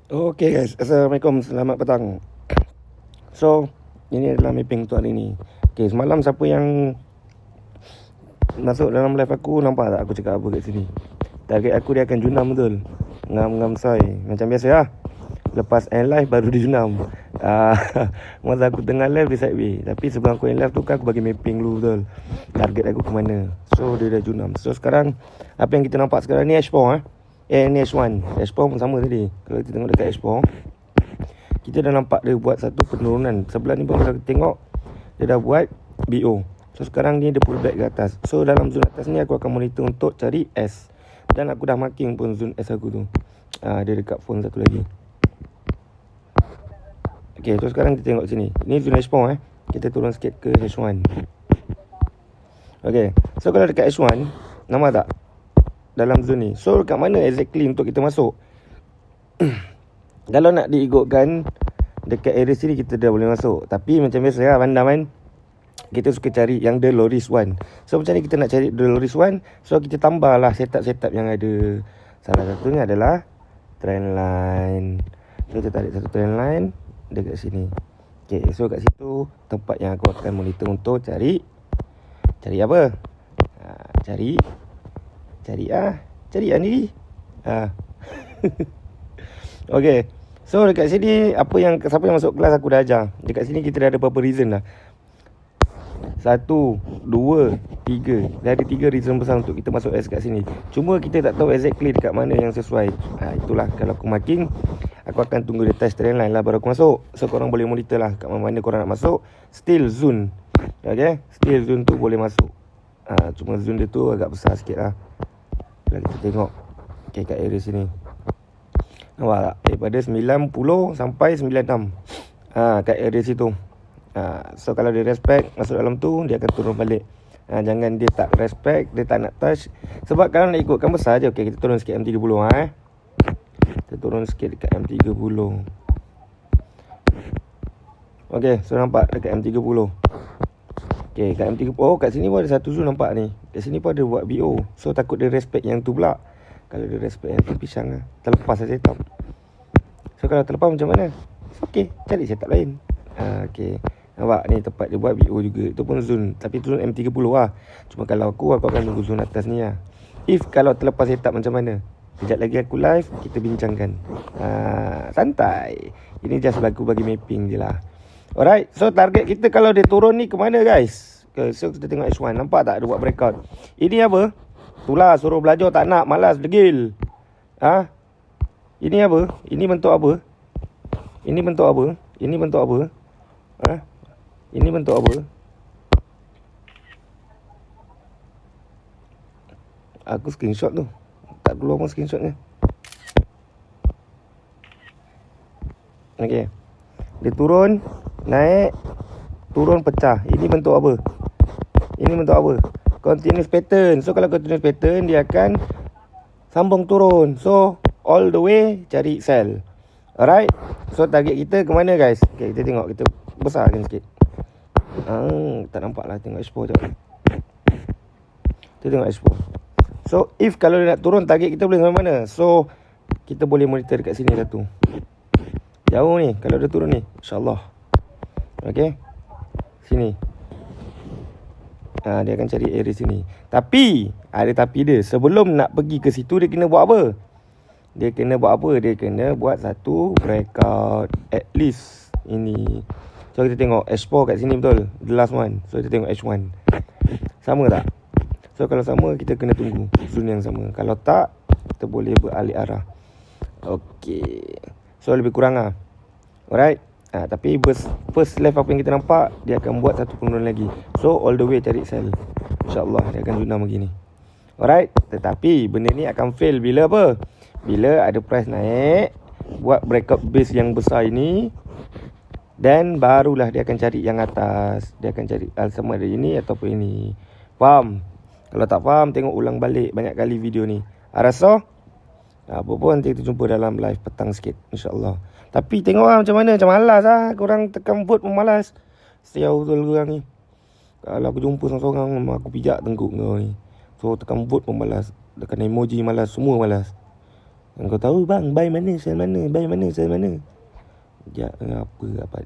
Okay guys, Assalamualaikum, selamat petang. So, ini adalah mapping untuk hari ni. Okay, semalam siapa yang masuk dalam live aku, nampak tak aku cakap apa kat sini? Target aku dia akan junam betul. Ngam-ngam soy, macam biasa lah. Lepas end live baru dia junam. Masa aku tengah live dia side way. Tapi sebelum aku end live tu kan aku bagi mapping dulu betul. Target aku ke mana. So dia dah junam. So sekarang apa yang kita nampak sekarang ni H4 ni H1. H4 pun sama tadi. Kalau kita tengok dekat H4, kita dah nampak dia buat satu penurunan. Sebelah ni pun kalau kita tengok, dia dah buat BO. So sekarang ni dia pull back ke atas. So dalam zone atas ni aku akan monitor untuk cari S. Dan aku dah marking pun zone S aku tu. Dia dekat phone satu lagi. Okay, so sekarang kita tengok sini. Ni zone H4 Kita turun sikit ke H1. Okay, so kalau dekat H1, nampak tak? Dalam zone ni. So dekat mana exactly untuk kita masuk? Kalau nak diikutkan, dekat area sini kita dah boleh masuk. Tapi macam biasa lah bandam kan, kita suka cari yang the lowest one. So macam ni kita nak cari the lowest one. So kita tambah lah setup-setup yang ada. Salah satunya adalah trend line. So kita tarik satu trend line dekat sini. Okay, so kat situ tempat yang aku akan monitor untuk cari apa? Cari ni. Okay, so dekat sini siapa yang masuk kelas aku dah ajar. Dekat sini kita dah ada beberapa reason lah. 1, 2, 3. Dah ada 3 reason besar untuk kita masuk S kat sini. Cuma kita tak tahu exactly dekat mana yang sesuai. Itulah kalau aku marking, aku akan tunggu dia test trend line lah baru aku masuk. So korang boleh monitor lah kat mana korang nak masuk. Still zone. Okay, still zone tu boleh masuk. Cuma zone dia tu agak besar sikit lah. Kalau kita tengok kat area sini, nampak tak? Daripada 90 sampai 96 kat area situ. So kalau dia respect masuk dalam tu, dia akan turun balik. Jangan dia tak respect, dia tak nak touch. Sebab kalau nak ikutkan besar je. Okay, kita turun sikit M30 Kita turun sikit dekat M30. Okay, so nampak dekat M30. Okay, kat M30. Oh, kat sini pun ada satu zone nampak ni. Kat sini pun ada buat BO. So takut dia respect yang tu pula. Kalau dia respect yang tu, pisang lah. Terlepas lah setup. So kalau terlepas macam mana? Okay, cari setup lain. Okay, nampak ni tempat dia buat BO juga. Itu pun zone, tapi tu zone M30 lah. Cuma kalau aku akan tunggu zone atas ni lah. If kalau terlepas setup macam mana, sekejap lagi aku live, kita bincangkan. Santai. Ini just aku bagi mapping je lah. Alright, so target kita kalau dia turun ni ke mana guys? Okay, so kita tengok H1. Nampak tak dia buat breakout? Ini apa? Itulah suruh belajar tak nak, malas degil. Ini apa? Ini bentuk apa? Ini bentuk apa? Ini bentuk apa? Ini bentuk apa? Aku screenshot tu. Tak keluar pun screenshotnya. Okay, dia turun, naik, turun, pecah. Ini bentuk apa? Ini bentuk apa? Continuous pattern. So kalau continuous pattern, dia akan sambung turun. So all the way cari sell. Alright, so target kita ke mana guys? Okay, kita tengok. Kita besarkan sikit. Tak nampak lah. Tengok H4 je. Kita tengok H4. So if kalau dia nak turun, target kita boleh sampai mana? So kita boleh monitor dekat sini satu. Jauh ni. Kalau dia turun ni, InsyaAllah. Okay, sini. Dia akan cari area sini. Tapi ada tapi dia. Sebelum nak pergi ke situ, dia kena buat apa? Dia kena buat satu breakout. At least ini. So kita tengok H4 kat sini betul, the last one. So kita tengok H1. Sama tak? So kalau sama, kita kena tunggu zone yang sama. Kalau tak, kita boleh beralih arah. Okay, so lebih kurang lah. Alright. Tapi first left apa yang kita nampak, dia akan buat satu penurunan lagi. So all the way cari sell. InsyaAllah dia akan junam begini. Alright. Tetapi benda ni akan fail bila apa? Bila ada price naik, buat breakout base yang besar ini, dan barulah dia akan cari yang atas. Dia akan cari sama ada ini ataupun ini. Faham? Kalau tak faham, tengok ulang balik banyak kali video ni. Rasa? Apa pun nanti kita jumpa dalam live petang sikit, InsyaAllah. Tapi tengok lah macam mana. Macam malas lah. Korang tekan vote pun malas. Setiap betul korang ni. Kalau aku jumpa seorang-seorang, memang aku pijak tengkuk kau ni. So tekan vote pun malas. Tekan emoji malas. Semua malas. Kau tahu bang, buy mana, sell mana, buy mana, sell mana. Sekejap, apa